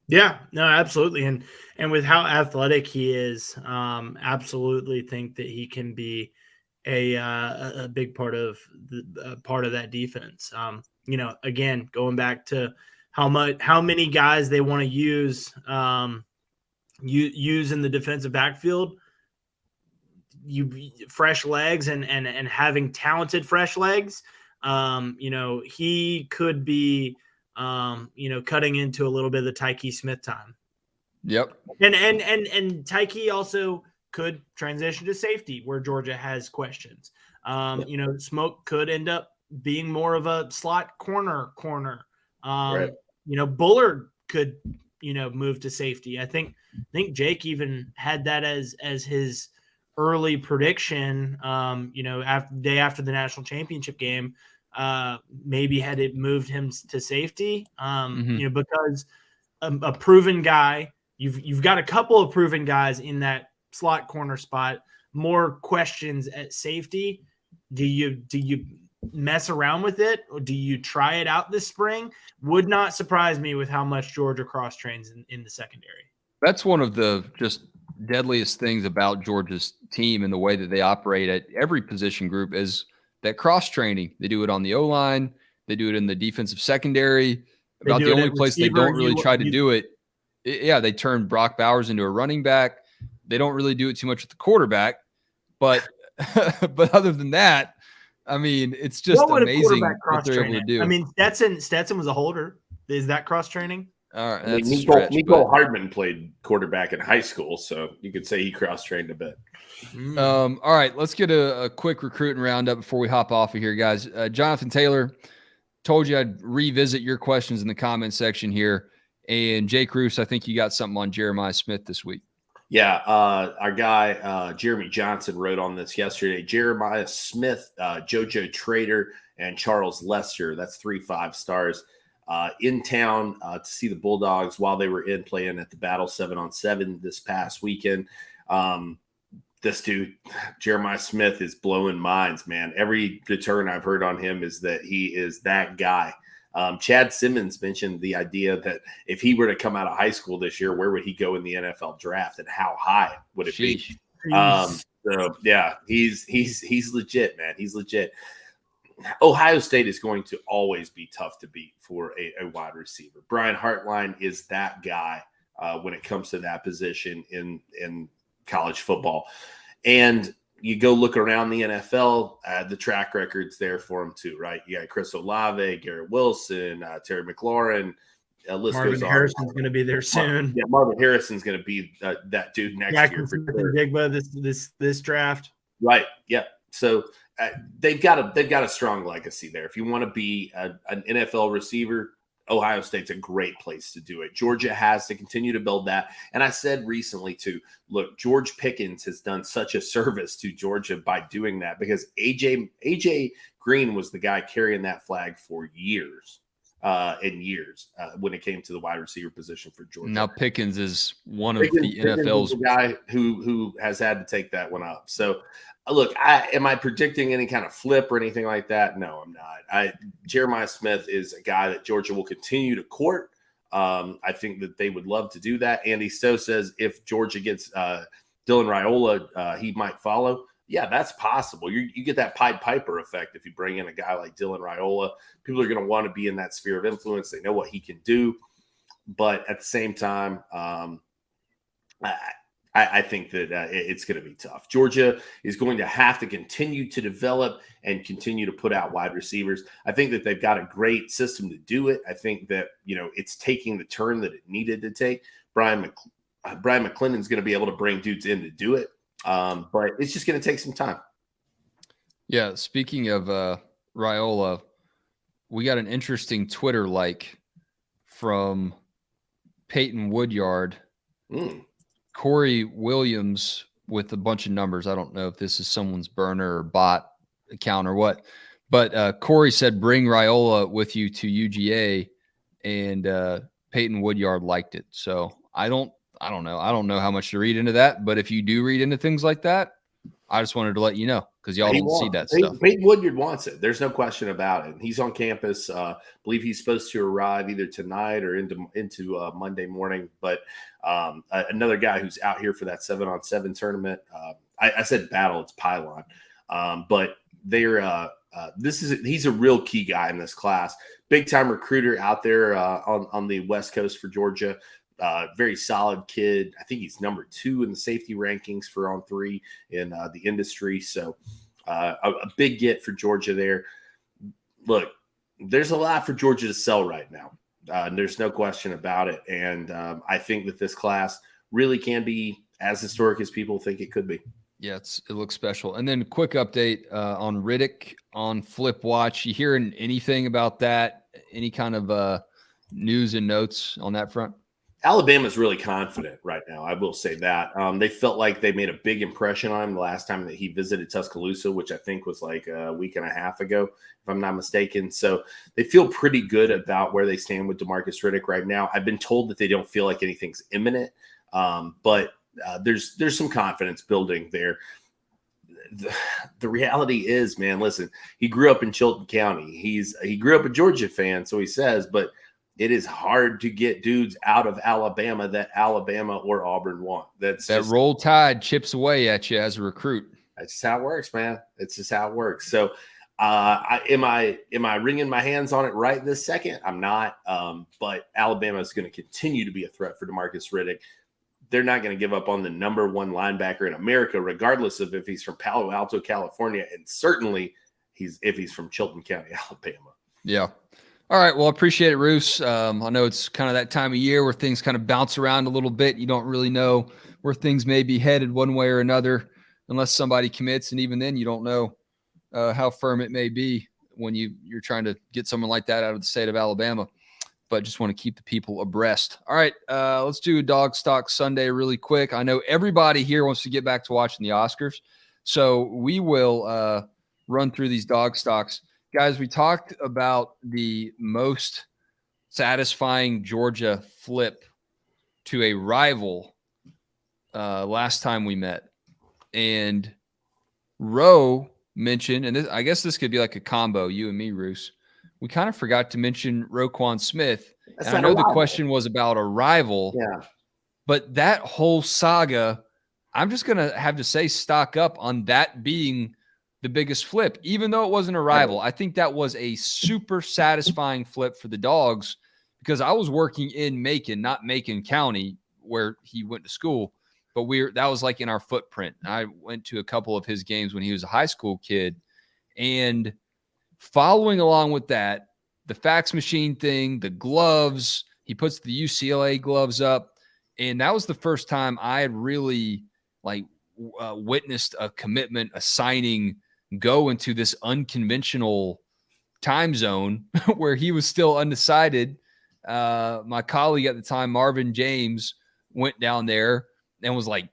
Yeah, no, absolutely. And with how athletic he is, absolutely think that he can be a big part of that defense. Again, going back to how many guys they want to use in the defensive backfield. Fresh legs and having talented fresh legs. He could be cutting into a little bit of the Tyke Smith time. Yep. And Tyke also could transition to safety where Georgia has questions. Smoke could end up being more of a slot corner. Right. Bullard could, move to safety. I think Jake even had that as his early prediction, day after the national championship game, maybe had it moved him to safety, because a proven guy, you've got a couple of proven guys in that slot corner spot, more questions at safety. Do you mess around with it, or do you try it out this spring? Would not surprise me with how much Georgia cross trains in the secondary. That's one of the just deadliest things about Georgia's team and the way that they operate at every position group is that cross training. They do it on the O-line. They do it in the defensive secondary. About the only place they don't really try to do it. Yeah, they turn Brock Bowers into a running back. They don't really do it too much with the quarterback, but other than that, I mean, it's just amazing what they're able to do. I mean, Stetson was a holder. Is that cross training? All right, Nicole Hardman played quarterback in high school, so you could say he cross-trained a bit. All right, let's get a quick recruiting roundup before we hop off of here, guys. Jonathan Taylor, told you I'd revisit your questions in the comment section here. And Jake Roos, I think you got something on Jeremiah Smith this week. Yeah, our guy Jeremy Johnson wrote on this yesterday. Jeremiah Smith, JoJo Trader, and Charles Lester. That's 3 5-stars. In town to see the Bulldogs while they were in playing at the Battle 7-on-7 this past weekend. This dude, Jeremiah Smith, is blowing minds, man. Every return I've heard on him is that he is that guy. Chad Simmons mentioned the idea that if he were to come out of high school this year, where would he go in the NFL draft and how high would it be? So yeah, he's legit, man. He's legit. Ohio State is going to always be tough to beat for a wide receiver. Brian Hartline is that guy when it comes to that position in college football. And you go look around the NFL, the track record's there for him too, right? You got Chris Olave, Garrett Wilson, Terry McLaurin. Marvin Harrison's going to be there soon. Yeah, Marvin Harrison's going to be that dude next year. For sure. Digba this draft. Right. Yeah. So they've got a strong legacy there. If you want to be an NFL receiver, Ohio State's a great place to do it. Georgia has to continue to build that. And I said recently too, look, George Pickens has done such a service to Georgia by doing that, because AJ Green was the guy carrying that flag for years and years when it came to the wide receiver position for Georgia. Now Pickens is one of the NFL's the guy who has had to take that one up. So look, am I predicting any kind of flip or anything like that? No, I'm not. Jeremiah Smith is a guy that Georgia will continue to court. I think that they would love to do that. Andy Stowe says if Georgia gets Dylan Raiola, he might follow. Yeah, that's possible. You get that Pied Piper effect if you bring in a guy like Dylan Raiola. People are going to want to be in that sphere of influence. They know what he can do. But at the same time, I think that it's going to be tough. Georgia is going to have to continue to develop and continue to put out wide receivers. I think that they've got a great system to do it. I think that, it's taking the turn that it needed to take. Brian McClendon's going to be able to bring dudes in to do it. But it's just going to take some time. Yeah. Speaking of Raiola, we got an interesting Twitter like from Peyton Woodyard. Corey Williams with a bunch of numbers. I don't know if this is someone's burner or bot account or what, but Corey said, bring Raiola with you to UGA, and Peyton Woodyard liked it. So I don't know. I don't know how much to read into that, but if you do read into things like that, I just wanted to let you know, because y'all don't see that stuff. Peyton Woodyard wants it. There's no question about it. He's on campus. I believe he's supposed to arrive either tonight or into Monday morning. But another guy who's out here for that 7-on-7 tournament. I said battle. It's Pylon. But he's a real key guy in this class. Big time recruiter out there on the West Coast for Georgia. Very solid kid. I think he's number 2 in the safety rankings for on 3 in the industry. So a big get for Georgia there. Look, there's a lot for Georgia to sell right now. There's no question about it. And I think that this class really can be as historic as people think it could be. Yeah, it looks special. And then quick update on Riddick on Flip Watch. You hearing anything about that? Any kind of news and notes on that front? Alabama's really confident right now. I will say that. They felt like they made a big impression on him the last time that he visited Tuscaloosa, which I think was like a week and a half ago, if I'm not mistaken. So they feel pretty good about where they stand with DeMarcus Riddick right now. I've been told that they don't feel like anything's imminent, but there's some confidence building there. The reality is, man, listen, he grew up in Chilton County. He grew up a Georgia fan, so he says, but it is hard to get dudes out of Alabama that Alabama or Auburn want. That Roll Tide chips away at you as a recruit. That's just how it works, man. It's just how it works. So, am I wringing my hands on it right this second? I'm not. But Alabama is going to continue to be a threat for DeMarcus Riddick. They're not going to give up on the number 1 linebacker in America, regardless of if he's from Palo Alto, California, and certainly if he's from Chilton County, Alabama. Yeah. All right. Well, I appreciate it, Roos. I know it's kind of that time of year where things kind of bounce around a little bit. You don't really know where things may be headed one way or another unless somebody commits. And even then, you don't know how firm it may be when you're trying to get someone like that out of the state of Alabama. But just want to keep the people abreast. All right. Let's do a Dog Stock Sunday really quick. I know everybody here wants to get back to watching the Oscars. So we will run through these Dog Stocks. Guys, we talked about the most satisfying Georgia flip to a rival last time we met. And Roe mentioned, and I guess this could be like a combo, you and me, Roos. We kind of forgot to mention Roquan Smith. And I know the question was about a rival. Yeah. But that whole saga, I'm just going to have to say stock up on that being the biggest flip, even though it wasn't a rival. I think that was a super satisfying flip for the Dogs because I was working in Macon, not Macon County, where he went to school, but that was like in our footprint. I went to a couple of his games when he was a high school kid, and following along with that, the fax machine thing, the gloves, he puts the UCLA gloves up, and that was the first time I had really witnessed a commitment, a signing go into this unconventional time zone where he was still undecided. My colleague at the time, Marvin James, went down there and was like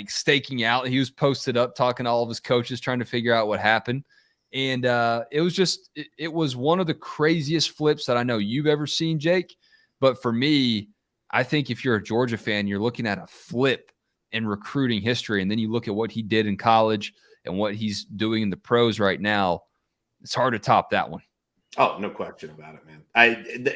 staking out. He was posted up talking to all of his coaches, trying to figure out what happened. And it was one of the craziest flips that I know you've ever seen, Jake. But for me, I think if you're a Georgia fan, you're looking at a flip in recruiting history. And then you look at what he did in college and what he's doing in the pros right now. It's hard to top that one. Oh, no question about it, man.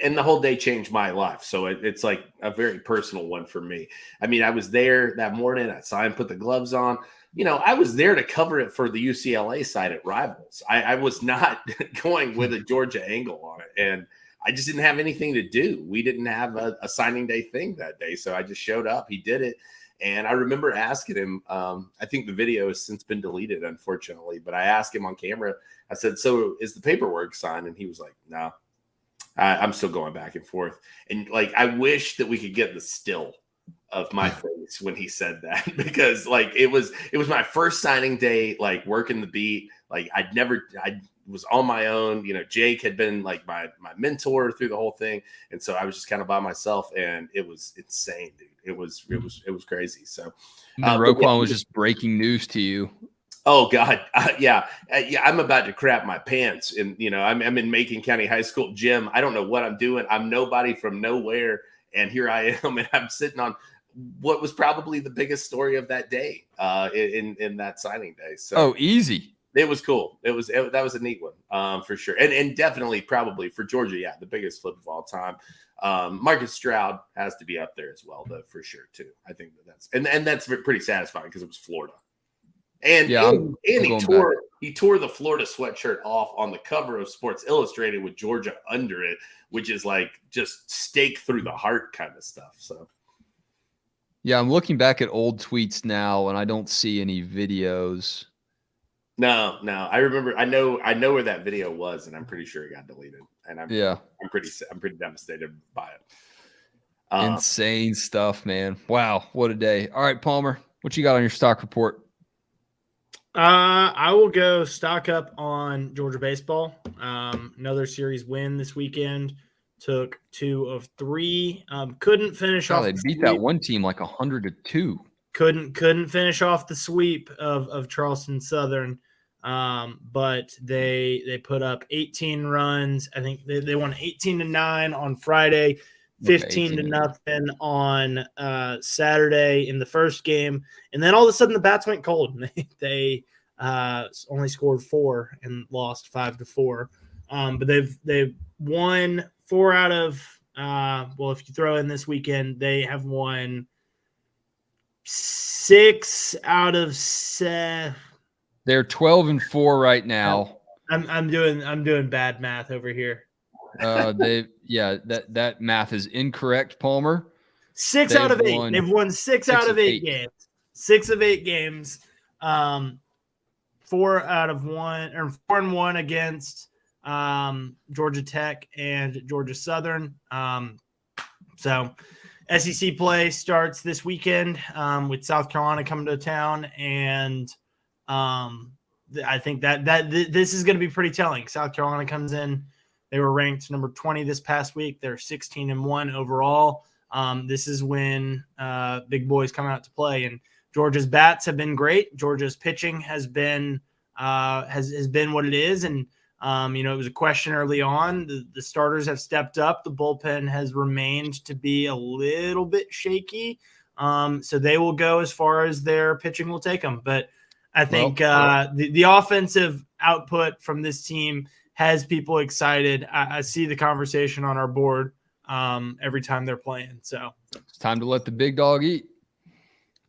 And the whole day changed my life. So it's like a very personal one for me. I mean, I was there that morning. I saw him put the gloves on. I was there to cover it for the UCLA side at Rivals. I was not going with a Georgia angle on it. And I just didn't have anything to do. We didn't have a signing day thing that day. So I just showed up. He did it. And I remember asking him, I think the video has since been deleted, unfortunately, but I asked him on camera, I said, so is the paperwork signed? And he was like, no, I'm still going back and forth. And I wish that we could get the still of my face when he said that, because it was my first signing day, working the beat. I was on my own. Jake had been my mentor through the whole thing. And so I was just kind of by myself, and it was insane, dude. It was crazy. So Roquan was just breaking news to you. Oh God. Yeah. I'm about to crap my pants, and I'm in Macon County High School gym. I don't know what I'm doing. I'm nobody from nowhere. And here I am, and I'm sitting on what was probably the biggest story of that day in that signing day. So easy. It was cool. That was a neat one for sure. And definitely probably for Georgia, yeah, the biggest flip of all time. Marcus Stroud has to be up there as well, though, for sure too. I think that's pretty satisfying because it was Florida. And Yeah, and I'm he going tore the Florida sweatshirt off on the cover of Sports Illustrated with Georgia under it, which is like just stake through the heart kind of stuff. So Yeah, I'm looking back at old tweets now, and I don't see any videos. no, I remember. I know where that video was, and I'm pretty sure it got deleted. And I'm pretty devastated by it. Insane stuff, man. Wow, what a day. All right, Palmer, what you got on your stock report? I will go stock up on Georgia baseball. Another series win this weekend. Took 2 of 3. Couldn't finish off. They beat that one team like 100-2. Couldn't finish off the sweep of Charleston Southern. But they put up 18 runs. I think they won 18-9 on Friday, 15-0 on Saturday in the first game, and then all of a sudden the bats went cold. They only scored 4 and lost 5-4. But they've won 4 out of if you throw in this weekend, they have won 6 out of 7. They're 12-4 right now. I'm doing bad math over here. That math is incorrect, Palmer. 6 out of 8. They've won 6 out of 8 games. 6 of 8 games. 4 out of 1 or 4-1 against Georgia Tech and Georgia Southern. So SEC play starts this weekend with South Carolina coming to town, and I think that this is going to be pretty telling. South Carolina comes in. They were ranked number 20 this past week. They're 16-1 overall. This is when big boys come out to play, and Georgia's bats have been great. Georgia's pitching has been has been what it is, and it was a question early on. The starters have stepped up. The bullpen has remained to be a little bit shaky, so they will go as far as their pitching will take them. But I think the offensive output from this team has people excited. I see the conversation on our board every time they're playing. So it's time to let the big dog eat.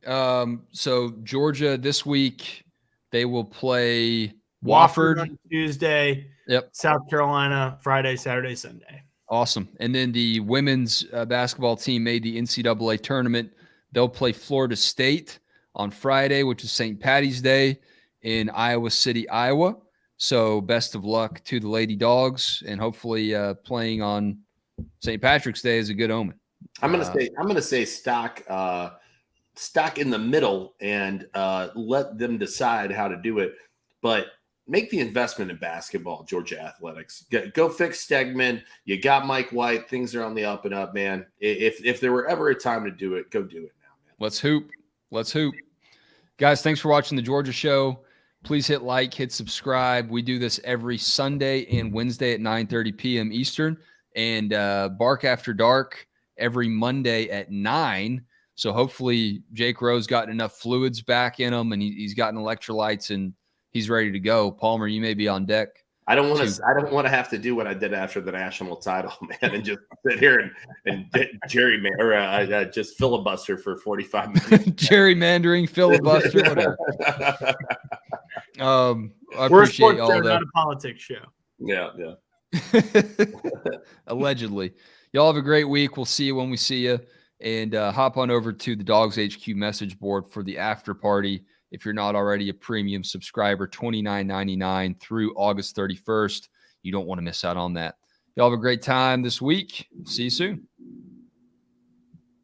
So Georgia this week, they will play Wofford on Tuesday. Yep. South Carolina Friday, Saturday, Sunday. Awesome. And then the women's basketball team made the NCAA tournament. They'll play Florida State on Friday, which is St. Patty's Day in Iowa City, Iowa. So best of luck to the Lady Dogs, and hopefully playing on St. Patrick's Day is a good omen. I'm gonna say stock in the middle and let them decide how to do it, but make the investment in basketball. Georgia athletics, go fix Stegeman. You got Mike White. Things are on the up and up, man. If there were ever a time to do it, go do it now, man. Let's hoop, guys. Thanks for watching the Georgia Show. Please hit like, hit subscribe. We do this every Sunday and Wednesday at 9:30 p.m. Eastern, and Bark After Dark every Monday at 9. So hopefully Jake Rowe's gotten enough fluids back in him, and he's gotten electrolytes, and he's ready to go. Palmer, you may be on deck. I don't want to have to do what I did after the national title, man, and just sit here and just filibuster for 45 minutes. Gerrymandering, filibuster, whatever. I We're appreciate a all sports show, that. not a politics show. Yeah. Allegedly. Y'all have a great week. We'll see you when we see you. And hop on over to the DawgsHQ message board for the after party. If you're not already a premium subscriber, $29.99 through August 31st. You don't want to miss out on that. Y'all have a great time this week. See you soon.